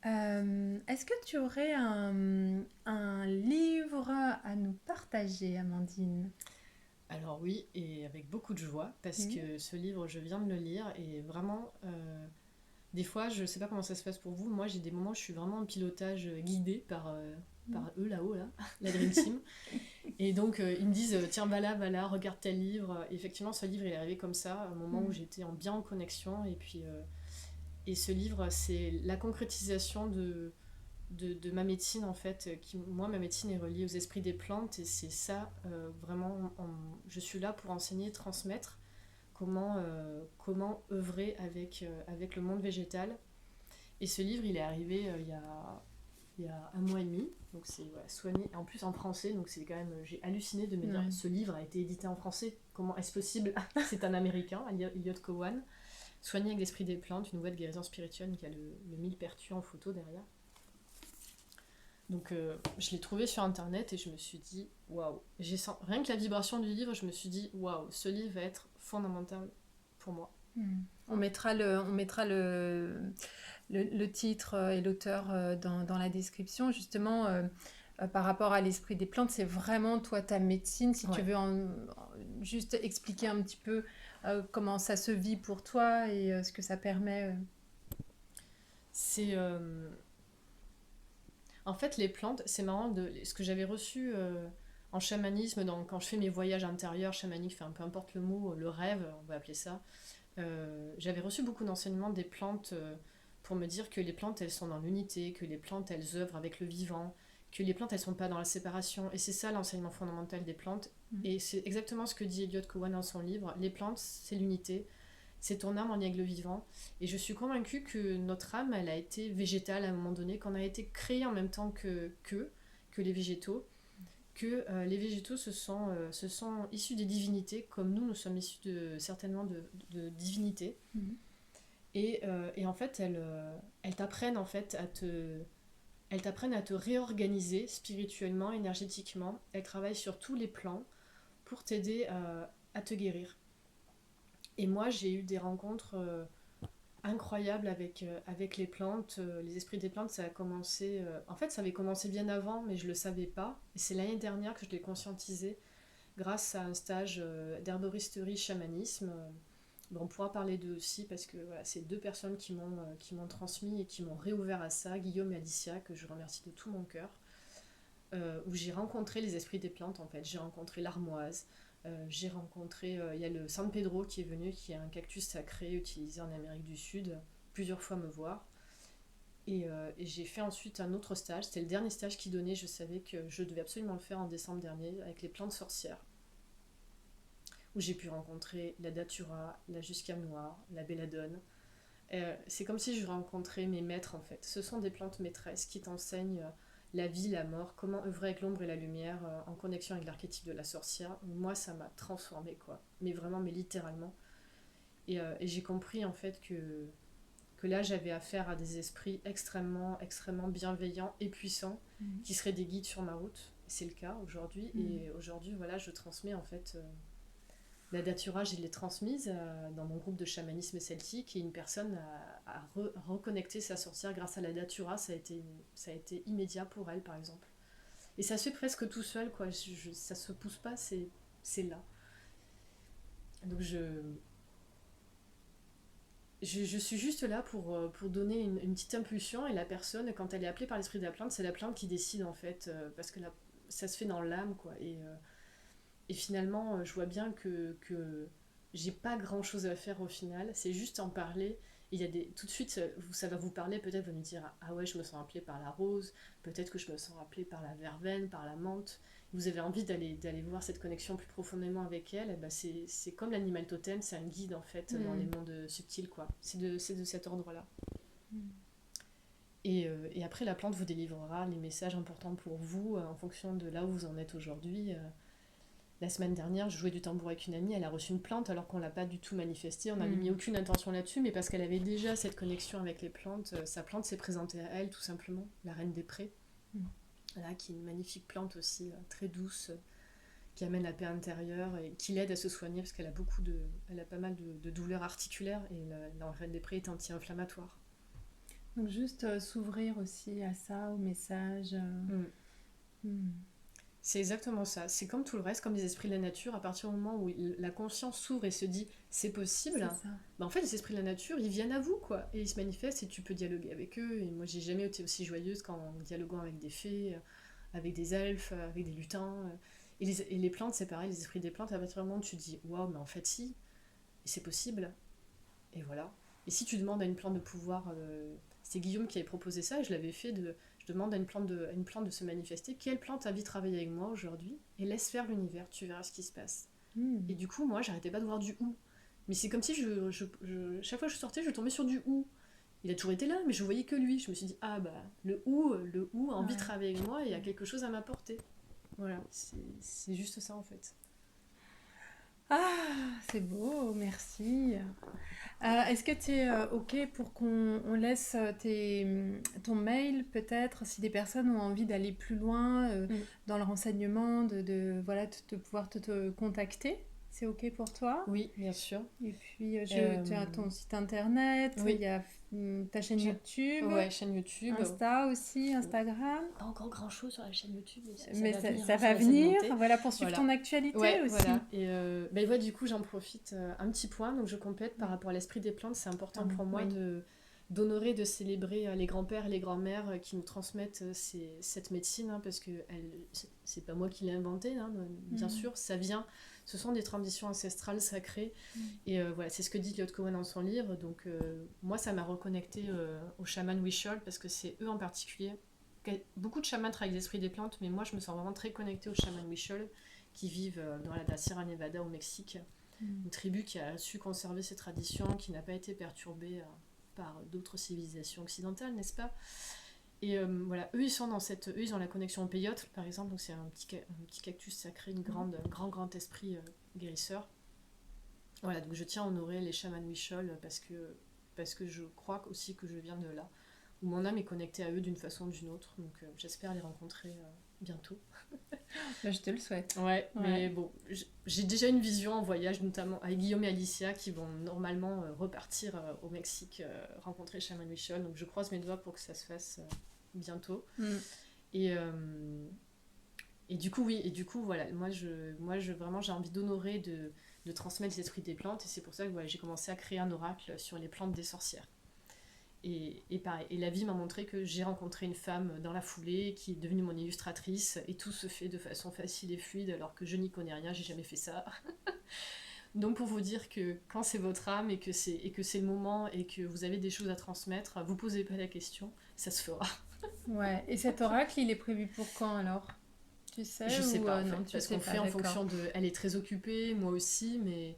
Est-ce que tu aurais un livre à nous partager, Amandine? Alors oui, et avec beaucoup de joie, parce Mm. que ce livre, je viens de le lire, et vraiment, des fois, je sais pas comment ça se passe pour vous, moi j'ai des moments où je suis vraiment en pilotage guidé Mm. par eux là-haut, là, la Dream Team. Et donc ils me disent, tiens, va là, regarde tel livre. Et effectivement, ce livre, il est arrivé comme ça, à un moment où Mm. j'étais bien en connexion, et puis... et ce livre, c'est la concrétisation de ma médecine en fait. Moi, ma médecine est reliée aux esprits des plantes et c'est ça vraiment. Je suis là pour enseigner, transmettre comment œuvrer avec le monde végétal. Et ce livre, il est arrivé il y a un mois et demi. Donc c'est voilà, soigné, en plus en français. Donc c'est quand même. J'ai halluciné de me dire Ouais. ce livre a été édité en français. Comment est-ce possible? C'est un américain, Elliot Cowan. Soigner avec l'esprit des plantes, une voie de guérison spirituelle qui a le millepertuis en photo derrière. Donc je l'ai trouvé sur internet et je me suis dit waouh, rien que la vibration du livre, je me suis dit waouh, ce livre va être fondamental pour moi. Mm. On mettra le titre et l'auteur dans la description. Justement, par rapport à l'esprit des plantes, c'est vraiment toi ta médecine. Si tu Ouais. veux juste expliquer un petit peu comment ça se vit pour toi et ce que ça permet. C'est en fait les plantes, c'est marrant ce que j'avais reçu en chamanisme quand je fais mes voyages intérieurs chamaniques, enfin peu importe le mot, le rêve, on va appeler ça. J'avais reçu beaucoup d'enseignements des plantes pour me dire que les plantes elles sont dans l'unité, que les plantes elles œuvrent avec le vivant, que les plantes elles sont pas dans la séparation. Et c'est ça l'enseignement fondamental des plantes. Mm. Et c'est exactement ce que dit Elliot Cowan dans son livre. Les plantes c'est l'unité, c'est ton âme en lien avec le vivant. Et je suis convaincue que notre âme elle a été végétale à un moment donné, qu'on a été créé en même temps qu'eux, que les végétaux, que les végétaux se sont issus des divinités, comme nous sommes issus certainement de divinités. Et en fait, elles t'apprennent en fait elles t'apprennent à te réorganiser spirituellement, énergétiquement. Elles travaillent sur tous les plans pour t'aider à te guérir. Et moi, j'ai eu des rencontres incroyables avec les plantes. Les esprits des plantes, ça a commencé... en fait, ça avait commencé bien avant, mais je ne le savais pas. Et c'est l'année dernière que je l'ai conscientisé grâce à un stage d'herboristerie chamanisme. On pourra parler d'eux aussi parce que voilà, c'est 2 personnes qui m'ont transmis et qui m'ont réouvert à ça, Guillaume et Alicia, que je remercie de tout mon cœur, où j'ai rencontré les esprits des plantes en fait. J'ai rencontré l'armoise, j'ai rencontré, il y a le San Pedro qui est venu, qui est un cactus sacré utilisé en Amérique du Sud, plusieurs fois me voir. Et j'ai fait ensuite un autre stage, c'était le dernier stage qu'il donnait, je savais que je devais absolument le faire en décembre dernier, avec les plantes sorcières, où j'ai pu rencontrer la datura, la jusquiame noire, la belladone. C'est comme si je rencontrais mes maîtres en fait. Ce sont des plantes maîtresses qui t'enseignent la vie, la mort, comment œuvrer avec l'ombre et la lumière en connexion avec l'archétype de la sorcière. Moi, ça m'a transformée quoi. Mais vraiment, mais littéralement. Et j'ai compris en fait que là, j'avais affaire à des esprits extrêmement, extrêmement bienveillants et puissants qui seraient des guides sur ma route. C'est le cas aujourd'hui. Et aujourd'hui, voilà, je transmets en fait... la datura, je l'ai transmise dans mon groupe de chamanisme celtique et une personne a reconnecté sa sorcière grâce à la datura. Ça a été immédiat pour elle, par exemple. Et ça se fait presque tout seul, quoi. Ça se pousse pas, c'est là. Donc je suis juste là pour donner une petite impulsion et la personne, quand elle est appelée par l'esprit de la plante, c'est la plante qui décide en fait, parce que ça se fait dans l'âme, quoi. Et finalement, je vois bien que j'ai pas grand chose à faire au final, c'est juste en parler. Il y a tout de suite, ça va vous parler, peut-être vous me dire ah ouais, je me sens appelée par la rose, peut-être que je me sens appelée par la verveine, par la menthe. Vous avez envie d'aller voir cette connexion plus profondément avec elle, et ben c'est comme l'animal totem, c'est un guide en fait dans les mondes subtils, quoi. C'est de cet ordre-là. Et après, la plante vous délivrera les messages importants pour vous en fonction de là où vous en êtes aujourd'hui. La semaine dernière, je jouais du tambour avec une amie, elle a reçu une plante alors qu'on l'a pas du tout manifestée, on n'avait mis aucune intention là-dessus, mais parce qu'elle avait déjà cette connexion avec les plantes, sa plante s'est présentée à elle tout simplement, la reine des prés, là, qui est une magnifique plante aussi, très douce, qui amène la paix intérieure et qui l'aide à se soigner parce qu'elle a elle a pas mal de douleurs articulaires et la reine des prés est anti-inflammatoire. Donc juste s'ouvrir aussi à ça, au message. C'est exactement ça. C'est comme tout le reste, comme les esprits de la nature. À partir du moment où la conscience s'ouvre et se dit c'est possible, en fait, les esprits de la nature, ils viennent à vous, quoi. Et ils se manifestent et tu peux dialoguer avec eux. Et moi, j'ai jamais été aussi joyeuse qu'en dialoguant avec des fées, avec des elfes, avec des lutins. Et les plantes, c'est pareil, les esprits des plantes, à partir du moment où tu dis waouh, mais en fait, si, c'est possible. Et voilà. Et si tu demandes à une plante de pouvoir. C'est Guillaume qui avait proposé ça et je l'avais fait je demande à une plante de se manifester. Quelle plante a envie de travailler avec moi aujourd'hui? Et laisse faire l'univers, tu verras ce qui se passe. Et du coup, moi, j'arrêtais pas de voir du ou. Mais c'est comme si chaque fois que je sortais, je tombais sur du ou. Il a toujours été là, mais je voyais que lui. Je me suis dit, ah bah, le ou a envie de travailler avec moi et a quelque chose à m'apporter. Voilà, c'est juste ça en fait. Ah, c'est beau, merci. Est-ce que tu es OK pour qu'on laisse ton mail peut-être si des personnes ont envie d'aller plus loin dans le renseignement, voilà, de pouvoir te contacter? C'est OK pour toi? Oui, bien sûr. Et puis tu as ton site internet, il y a ta chaîne YouTube. Ouais, chaîne YouTube. Insta aussi, Instagram. Pas encore grand chose sur la chaîne YouTube, mais ça va venir. Voilà, pour suivre ton actualité aussi. Voilà. Et voilà, du coup, j'en profite un petit point. Donc, je complète par rapport à l'esprit des plantes. C'est important pour moi d'honorer, de célébrer les grands-pères et les grands-mères qui nous transmettent cette médecine, hein, parce que c'est pas moi qui l'ai inventée, hein, bien sûr, ça vient. Ce sont des traditions ancestrales sacrées. Et voilà, c'est ce que dit Liot Cohen dans son livre. Donc, moi, ça m'a reconnecté aux chamans Wishol, parce que c'est eux en particulier. Beaucoup de chamans travaillent avec l'esprit des plantes, mais moi, je me sens vraiment très connectée aux chamans Wishol qui vivent dans la Sierra Nevada au Mexique. Une tribu qui a su conserver ses traditions, qui n'a pas été perturbée par d'autres civilisations occidentales, n'est-ce pas? voilà, eux ils ont la connexion au peyote par exemple, donc c'est un petit cactus sacré, un grand esprit guérisseur. Voilà, donc je tiens à honorer les chamans Huichol parce que je crois aussi que je viens de là, où mon âme est connectée à eux d'une façon ou d'une autre, donc j'espère les rencontrer bientôt. Bah, je te le souhaite. Ouais, mais bon, j'ai déjà une vision en voyage, notamment avec Guillaume et Alicia, qui vont normalement repartir au Mexique, rencontrer Shaman Michel. Donc je croise mes doigts pour que ça se fasse bientôt. Et, et du coup, oui, voilà, vraiment, j'ai envie d'honorer, de transmettre l'esprit des plantes. Et c'est pour ça que voilà, j'ai commencé à créer un oracle sur les plantes des sorcières. Et pareil, et la vie m'a montré que j'ai rencontré une femme dans la foulée qui est devenue mon illustratrice et tout se fait de façon facile et fluide alors que je n'y connais rien, j'ai jamais fait ça. Donc pour vous dire que quand c'est votre âme et que c'est le moment et que vous avez des choses à transmettre, vous posez pas la question, ça se fera. Ouais, et cet oracle, il est prévu pour quand alors? Tu sais Je sais ou pas en fait, non, tu parce sais qu'on pas, fait en d'accord. fonction de... Elle est très occupée, moi aussi, mais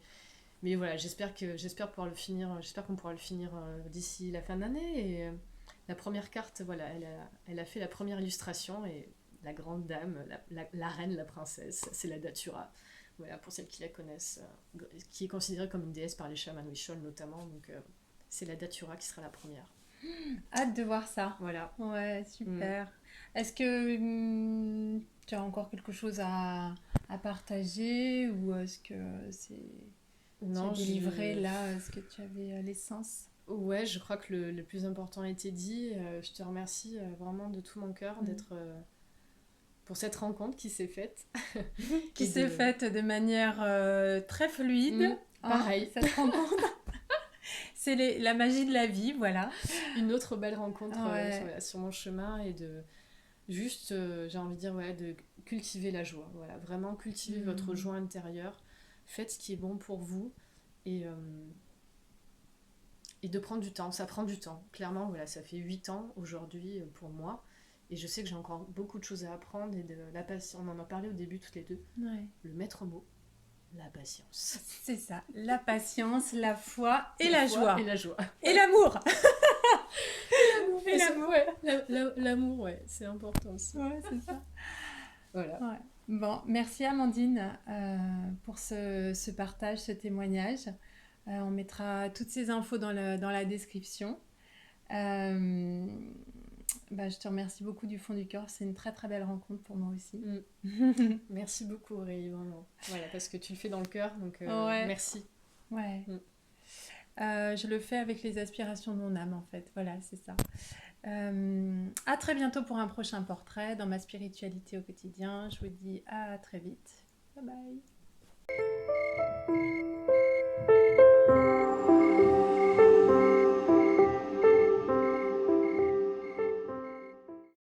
voilà, j'espère pouvoir le finir, j'espère qu'on pourra le finir d'ici la fin d'année. Et la première carte, voilà, elle a fait la première illustration et la grande dame, la reine, la princesse, c'est la Datura. Voilà, pour celles qui la connaissent, qui est considérée comme une déesse par les chamans Huichol notamment. Donc c'est la Datura qui sera la première. Hâte de voir ça. Voilà. Ouais, super. Est-ce que tu as encore quelque chose à partager ou est-ce que tu as Non, délivré là ce que tu avais l'essence? Ouais, je crois que le plus important a été dit. Je te remercie vraiment de tout mon cœur d'être pour cette rencontre qui s'est faite. Qui s'est faite de manière très fluide. Pareil. Cette rencontre. C'est la magie de la vie, voilà. Une autre belle rencontre Ouais. sur mon chemin et de juste, j'ai envie de dire, ouais, de cultiver la joie. Voilà, vraiment cultiver votre joie intérieure. Faites ce qui est bon pour vous et de prendre du temps. Ça prend du temps. Clairement, voilà, ça fait 8 ans aujourd'hui pour moi. Et je sais que j'ai encore beaucoup de choses à apprendre et de la patience. On en a parlé au début toutes les deux. Ouais. Le maître mot, la patience. C'est ça, la patience, la foi et la joie. Et la joie. Et l'amour. Et l'amour, ouais. L'amour, ouais, c'est important aussi. Ouais, c'est ça. Voilà. Ouais. Bon, merci Amandine pour ce partage, ce témoignage. On mettra toutes ces infos dans la description. Je te remercie beaucoup du fond du cœur. C'est une très très belle rencontre pour moi aussi. Merci beaucoup Aurélie, vraiment. Voilà, parce que tu le fais dans le cœur, donc ouais. Merci. Ouais. Je le fais avec les aspirations de mon âme en fait. Voilà, c'est ça. À très bientôt pour un prochain portrait dans ma spiritualité au quotidien. Je vous dis à très vite. Bye bye.